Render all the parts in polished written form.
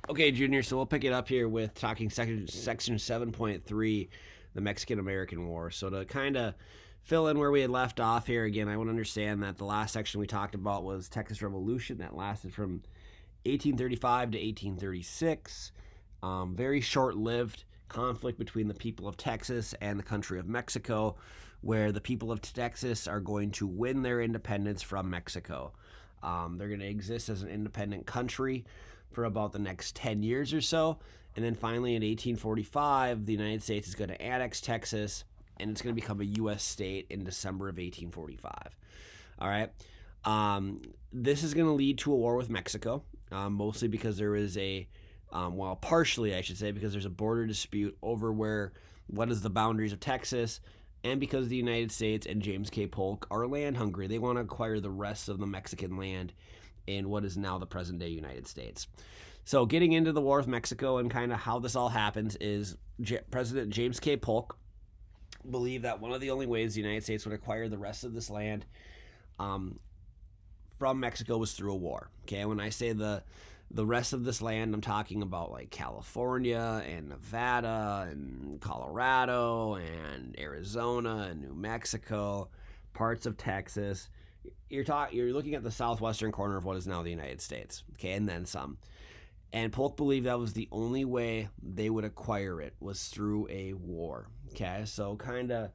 Okay, Junior, so we'll pick it up here with talking section 7.3, the Mexican American War. So to kind of fill in where we had left off here, again, I want to understand that the last section we talked about was Texas Revolution that lasted from 1835 to 1836. Very short lived conflict between the people of Texas and the country of Mexico, where the people of Texas are going to win their independence from Mexico. They're going to exist as an independent country for about the next 10 years or so. And then finally in 1845, the United States is going to annex Texas and it's going to become a U.S. state in December of 1845. All right. This is going to lead to a war with Mexico, mostly because there is partially, I should say, because there's a border dispute over what is the boundaries of Texas, and because the United States and James K. Polk are land hungry. They want to acquire the rest of the Mexican land in what is now the present day United States. So getting into the war with Mexico and kind of how this all happens is President James K. Polk believed that one of the only ways the United States would acquire the rest of this land from Mexico was through a war. Okay, when I say the rest of this land, I'm talking about like California and Nevada and Colorado and Arizona and New Mexico, parts of Texas. You're looking at the southwestern corner of what is now the United States, okay, and then some. And Polk believed that was the only way they would acquire it was through a war. Okay, so kind of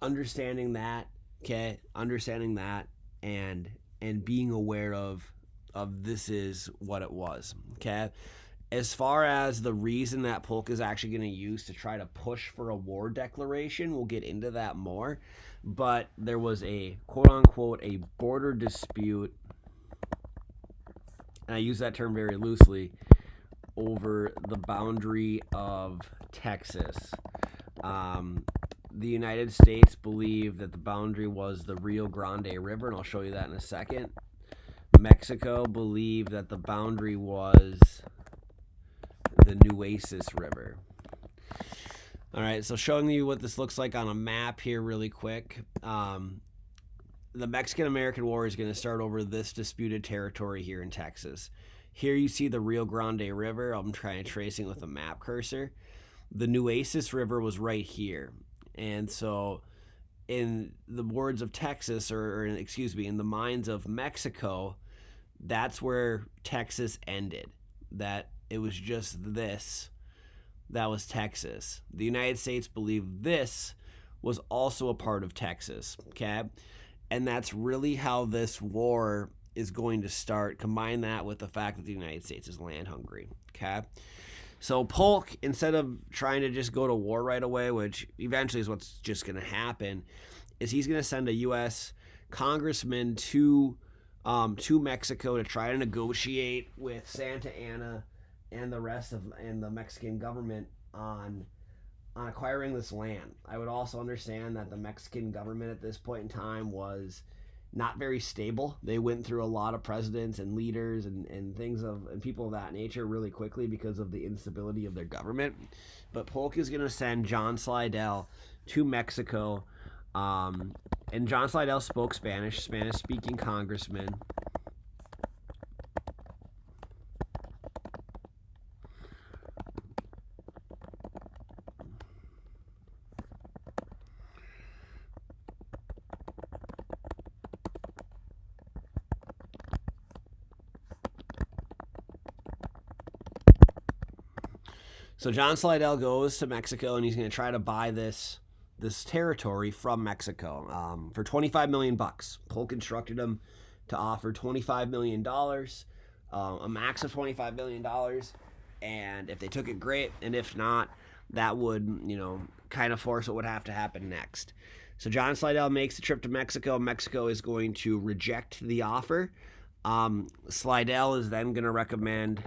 understanding that, and being aware of this is what it was. Okay, as far as the reason that Polk is actually going to use to try to push for a war declaration, we'll get into that more. But there was a quote unquote a border dispute, and I use that term very loosely, over the boundary of Texas. The United States believed that the boundary was the Rio Grande River, and I'll show you that in a second. Mexico believed that the boundary was the Nueces River. All right, so showing you what this looks like on a map here really quick. The Mexican-American War is going to start over this disputed territory here in Texas. Here you see the Rio Grande River. I'm trying to tracing with a map cursor. The Nueces River was right here. And so in the words of Texas, in the minds of Mexico, that's where Texas ended. That it was just this that was Texas. The United States believed this was also a part of Texas, okay? And that's really how this war is going to start. Combine that with the fact that the United States is land hungry, okay? So Polk, instead of trying to just go to war right away, which eventually is what's just going to happen, is he's going to send a U.S. congressman to Mexico to try to negotiate with Santa Anna and the Mexican government on acquiring this land. I would also understand that the Mexican government at this point in time was not very stable. They went through a lot of presidents and leaders and people of that nature really quickly because of the instability of their government. But Polk is going to send John Slidell to Mexico. And John Slidell spoke Spanish-speaking congressman. So John Slidell goes to Mexico and he's going to try to buy this territory from Mexico for $25 million. Polk instructed him to offer $25 million, a max of $25 million, and if they took it, great, and if not, that would kind of force what would have to happen next. So John Slidell makes the trip to Mexico. Mexico is going to reject the offer. Slidell is then going to recommend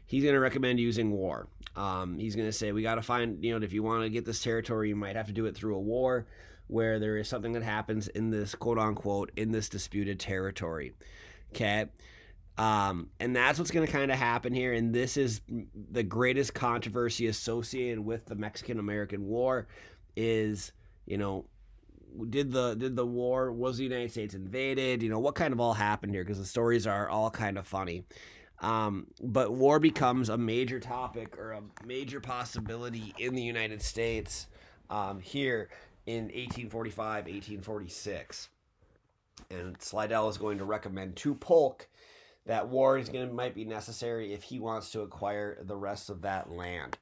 he's going to recommend using war. He's going to say, we got to find, if you want to get this territory, you might have to do it through a war where there is something that happens in this, quote unquote, in this disputed territory. Okay. And that's what's going to kind of happen here. And this is the greatest controversy associated with the Mexican-American War is, did the war, was the United States invaded? What kind of all happened here? Because the stories are all kind of funny. But war becomes a major topic or a major possibility in the United States here in 1845, 1846. And Slidell is going to recommend to Polk that war might be necessary if he wants to acquire the rest of that land.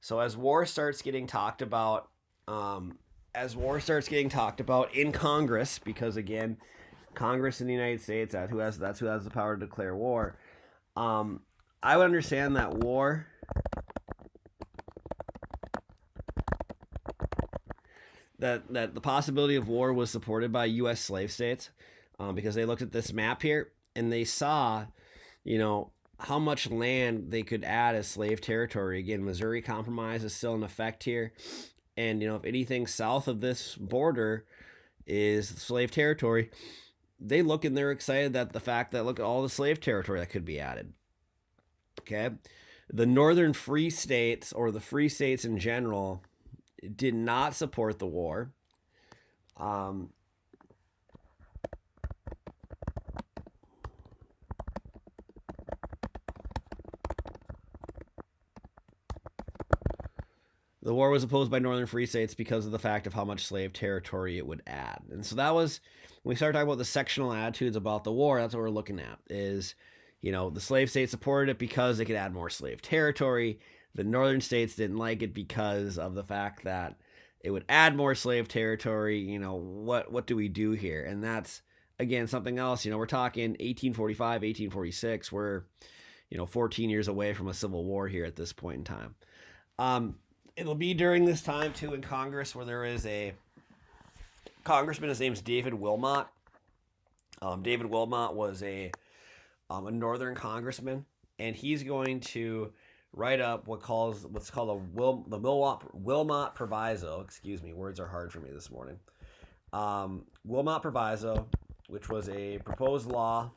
So as war starts getting talked about, in Congress, because again, Congress in the United States, that's who has the power to declare war. I would understand that war that the possibility of war was supported by U.S. slave states, because they looked at this map here and they saw, how much land they could add as slave territory. Again, Missouri Compromise is still in effect here, and if anything south of this border is slave territory, they look and they're excited that the fact that look at all the slave territory that could be added. Okay, the northern free states, or the free states in general, did not support the war. The war was opposed by northern free states because of the fact of how much slave territory it would add. And so that was, when we start talking about the sectional attitudes about the war, that's what we're looking at is, the slave states supported it because they could add more slave territory. The northern states didn't like it because of the fact that it would add more slave territory. What do we do here? And that's, again, something else. We're talking 1845, 1846. We're, 14 years away from a civil war here at this point in time. It'll be during this time, too, in Congress where there is a congressman. His name's David Wilmot. David Wilmot was a northern congressman, and he's going to write up what's called the Wilmot Proviso. Excuse me, words are hard for me this morning. Wilmot Proviso, which was a proposed law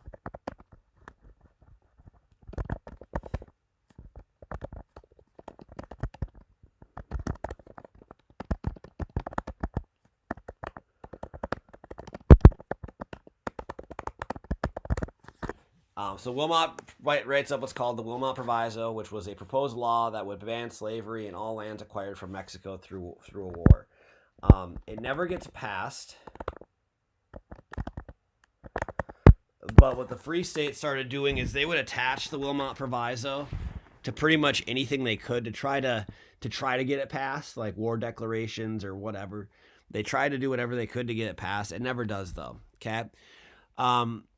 so Wilmot writes up what's called the Wilmot Proviso, which was a proposed law that would ban slavery in all lands acquired from Mexico through a war. It never gets passed, but what the free states started doing is they would attach the Wilmot Proviso to pretty much anything they could to try to get it passed, like war declarations or whatever. They tried to do whatever they could to get it passed. It never does, though. Okay.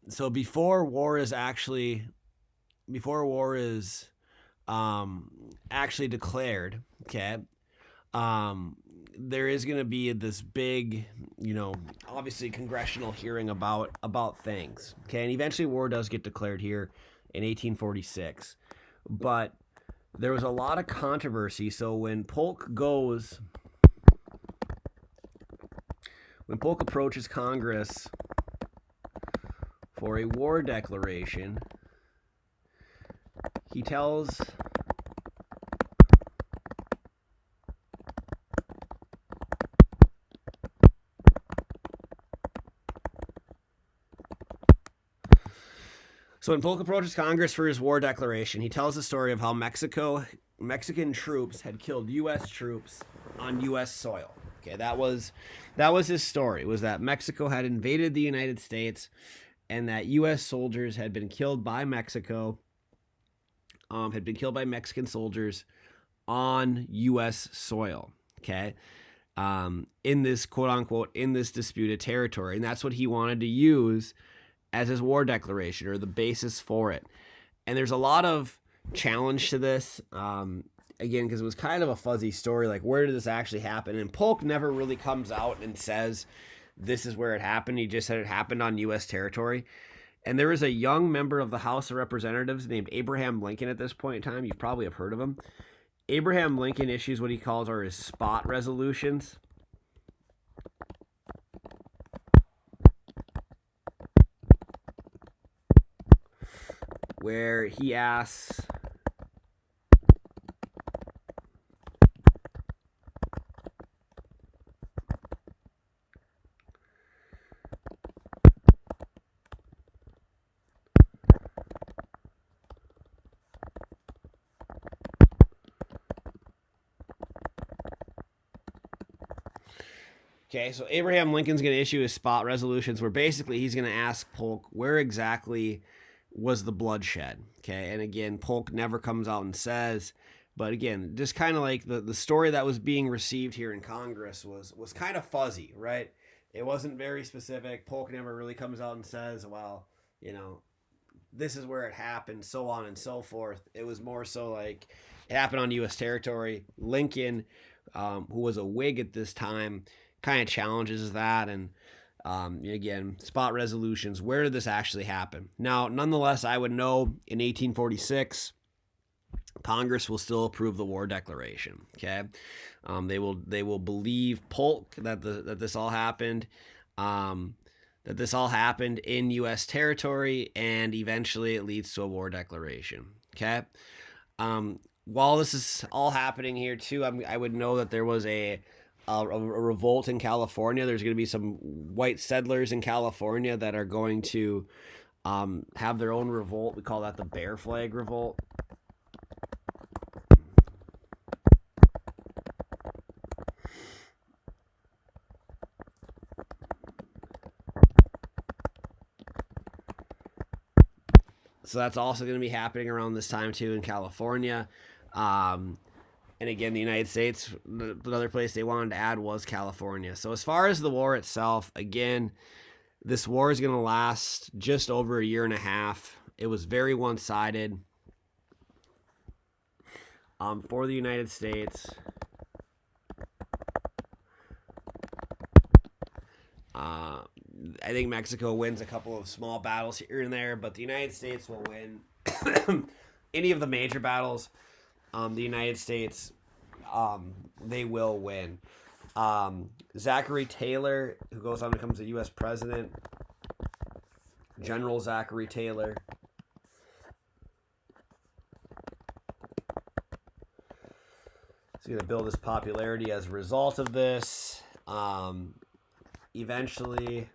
So before war is actually declared, okay, there is going to be this big, obviously congressional hearing about things, okay, and eventually war does get declared here in 1846, but there was a lot of controversy. So when Polk approaches Congress for a war declaration, he tells So when Polk approaches Congress for his war declaration, he tells the story of how Mexican troops had killed U.S. troops on U.S. soil. Okay, that was his story, was that Mexico had invaded the United States and that U.S. soldiers had been killed by Mexican soldiers on U.S. soil, okay, in this quote-unquote, in this disputed territory. And that's what he wanted to use as his war declaration, or the basis for it. And there's a lot of challenge to this, again, because it was kind of a fuzzy story, like where did this actually happen? And Polk never really comes out and says this is where it happened. He just said it happened on U.S. territory. And there is a young member of the House of Representatives named Abraham Lincoln at this point in time. You probably have heard of him. Abraham Lincoln issues what he calls his spot resolutions. Where he asks Okay, so Abraham Lincoln's going to issue his spot resolutions where basically he's going to ask Polk where exactly was the bloodshed. Okay, and again, Polk never comes out and says, but again, just kind of like the story that was being received here in Congress was kind of fuzzy, right? It wasn't very specific. Polk never really comes out and says, well, you know, this is where it happened, so on and so forth. It was more so like it happened on U.S. territory. Lincoln, who was a Whig at this time, kind of challenges that. And again, spot resolutions. Where did this actually happen? Now, nonetheless, I would know in 1846, Congress will still approve the war declaration. Okay, they will believe Polk that this all happened. That this all happened in U.S. territory, and eventually it leads to a war declaration. Okay. While this is all happening here too, I would know that there was a revolt in California. There's going to be some white settlers in California that are going to have their own revolt. We call that the Bear Flag Revolt. So that's also going to be happening around this time too in California. And again, the United States, the other place they wanted to add was California. So as far as the war itself, again, this war is going to last just over a year and a half. It was very one-sided for the United States. I think Mexico wins a couple of small battles here and there, but the United States will win any of the major battles. The United States, they will win. Zachary Taylor, who goes on to become the U.S. president, General Zachary Taylor. He's going to build his popularity as a result of this. Eventually,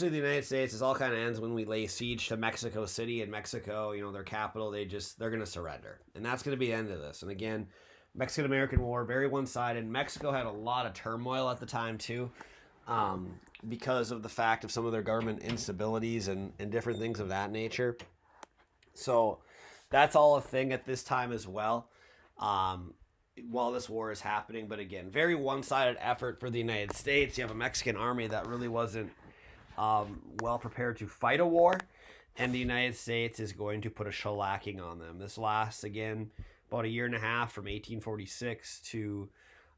the United States, this all kind of ends when we lay siege to Mexico City, and Mexico, their capital, they're going to surrender. And that's going to be the end of this. And again, Mexican-American War, very one-sided. Mexico had a lot of turmoil at the time too, because of the fact of some of their government instabilities and different things of that nature. So that's all a thing at this time as well, while this war is happening. But again, very one-sided effort for the United States. You have a Mexican army that really wasn't well prepared to fight a war, and the United States is going to put a shellacking on them. This lasts, again, about a year and a half, from 1846 to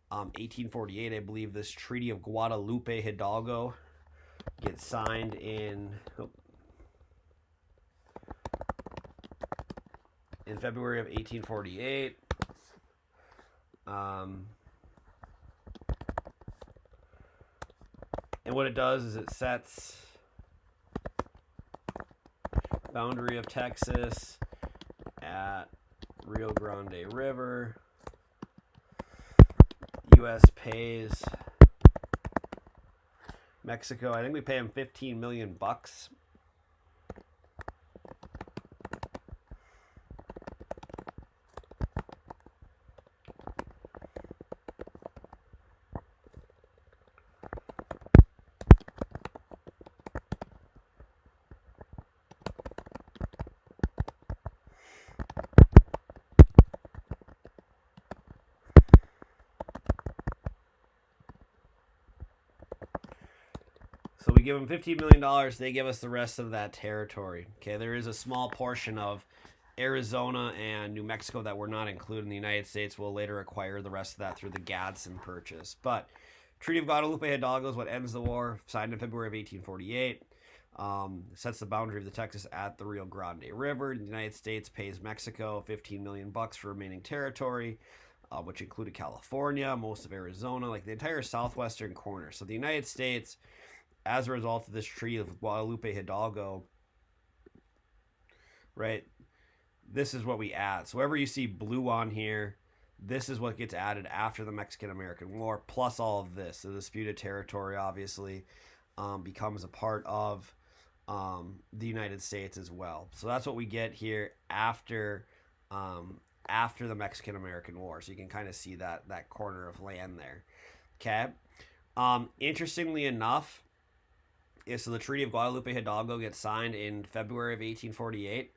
1848. I believe this Treaty of Guadalupe Hidalgo gets signed in February of 1848. And what it does is it sets boundary of Texas at Rio Grande River. U.S. pays Mexico, I think we pay them $15 million. So we give them $15 million. They give us the rest of that territory. Okay, there is a small portion of Arizona and New Mexico that were not included in the United States. We'll later acquire the rest of that through the Gadsden Purchase. But Treaty of Guadalupe Hidalgo is what ends the war, signed in February of 1848. Sets the boundary of the Texas at the Rio Grande River. The United States pays Mexico $15 million for remaining territory, which included California, most of Arizona, like the entire southwestern corner. So the United States, as a result of this Treaty of Guadalupe Hidalgo, right, this is what we add. So wherever you see blue on here, this is what gets added after the Mexican-American War, plus all of this, the disputed territory, obviously. becomes a part of the United States as well. So that's what we get here after the Mexican American War. So you can kind of see that corner of land there. Okay. Interestingly enough, so the Treaty of Guadalupe Hidalgo gets signed in February of 1848.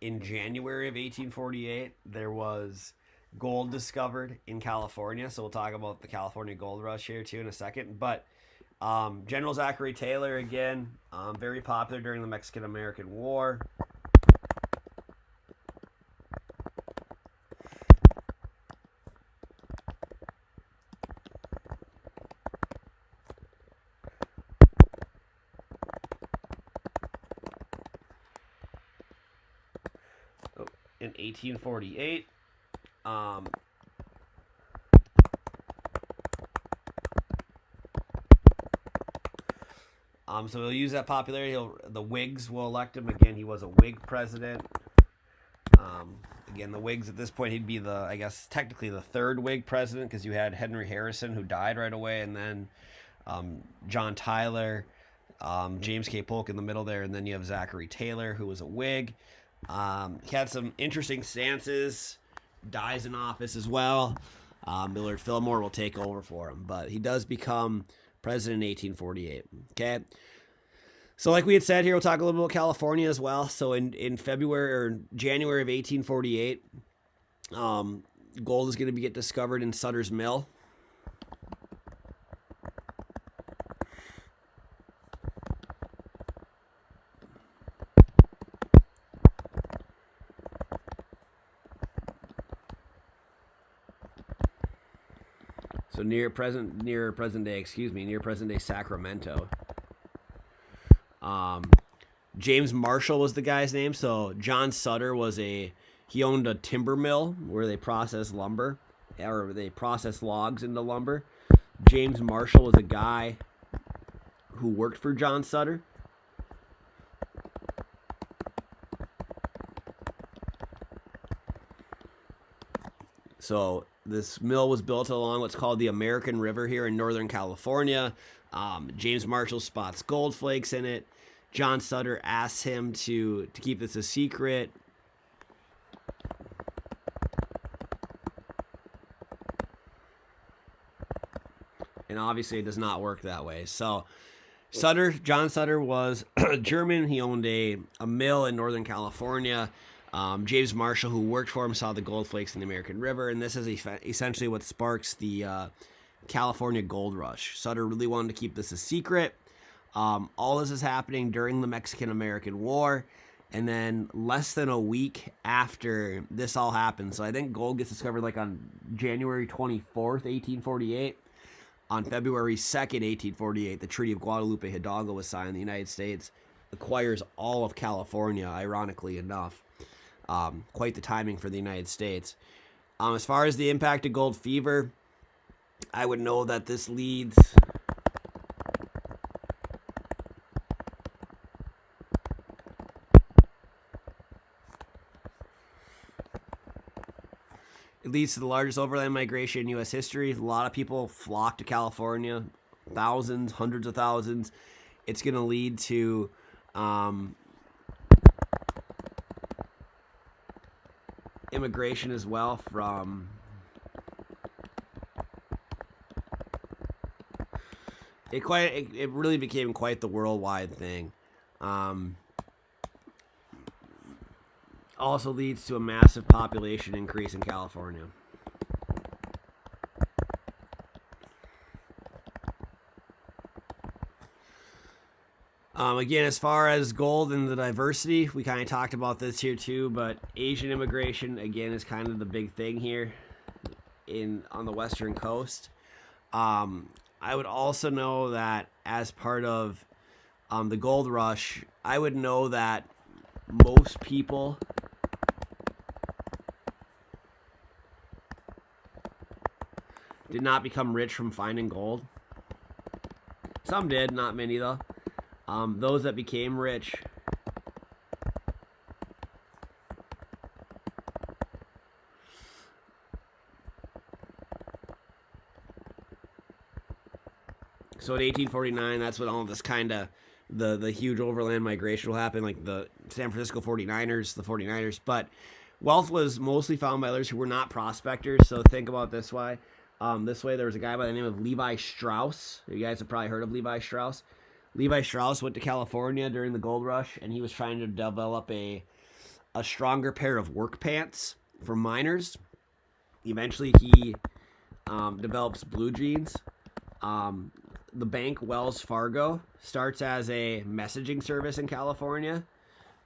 In January of 1848, there was gold discovered in California. So we'll talk about the California gold rush here too in a second. But General Zachary Taylor, again, very popular during the Mexican American War. In 1848, so he'll use that popularity. The Whigs will elect him again. He was a Whig president. Again, the Whigs at this point, he'd be I guess technically the third Whig president, because you had Henry Harrison, who died right away, and then John Tyler, James K. Polk in the middle there, and then you have Zachary Taylor, who was a Whig. He had some interesting stances. Dies in office as well. Millard Fillmore will take over for him, but he does become president in 1848. Okay. So like we had said here, we'll talk a little bit about California as well. So in February or January of 1848, gold is going to get discovered in Sutter's Mill. So near present day Sacramento. James Marshall was the guy's name. So John Sutter he owned a timber mill where they process lumber, or they process logs into lumber. James Marshall was a guy who worked for John Sutter. So this mill was built along what's called the American River here in Northern California. James Marshall spots gold flakes in it. John Sutter asks him to keep this a secret. And obviously it does not work that way. So John Sutter was German. He owned a mill in Northern California. James Marshall, who worked for him, saw the gold flakes in the American River, and this is essentially what sparks the California gold rush. Sutter really wanted to keep this a secret. All this is happening during the Mexican-American War, and then less than a week after this all happens. So I think gold gets discovered like on January 24th, 1848. On February 2nd, 1848, the Treaty of Guadalupe Hidalgo was signed. The United States acquires all of California, ironically enough. Quite the timing for the United States. As far as the impact of gold fever, I would know that this leads... It leads to the largest overland migration in U.S. history. A lot of people flock to California, thousands, hundreds of thousands. It's going to lead to immigration as well from it really became quite the worldwide thing. Also leads to a massive population increase in California. Again, as far as gold and the diversity, we kind of talked about this here too, but Asian immigration, again, is kind of the big thing here on the Western coast. I would also know that as part of the gold rush, I would know that most people did not become rich from finding gold. Some did, not many though. Those that became rich So in 1849, that's when all this kind of the huge overland migration will happen, like the San Francisco 49ers. But wealth was mostly found by others who were not prospectors. So think about this way. There was a guy by the name of Levi Strauss. You guys have probably heard of Levi Strauss. Levi Strauss went to California during the gold rush, and he was trying to develop a stronger pair of work pants for miners. Eventually, he develops blue jeans. The bank Wells Fargo starts as a messaging service in California.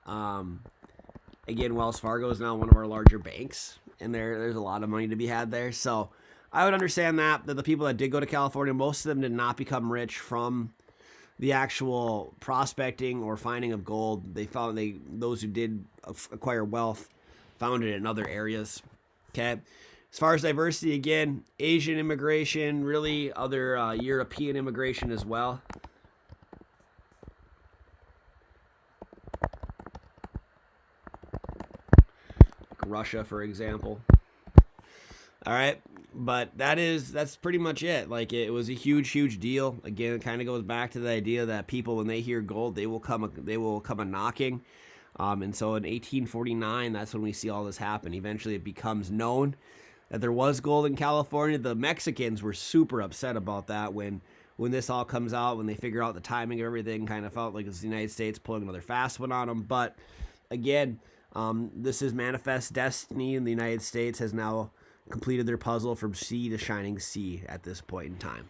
Again, Wells Fargo is now one of our larger banks, and there's a lot of money to be had there. So I would understand that the people that did go to California, most of them did not become rich from the actual prospecting or finding of gold. Those who did acquire wealth found it in other areas. Okay. As far as diversity, again, Asian immigration, really other European immigration as well. Like Russia, for example. All right, but that's pretty much it. Like it was a huge deal. Again, it kind of goes back to the idea that people, when they hear gold, they will come a knocking. And so in 1849, that's when we see all this happen. Eventually, it becomes known that there was gold in California. The Mexicans were super upset about that when this all comes out, when they figure out the timing of everything. Kind of felt like it's the United States pulling another fast one on them. But again, this is manifest destiny, and the United States has now completed their puzzle from sea to shining sea at this point in time.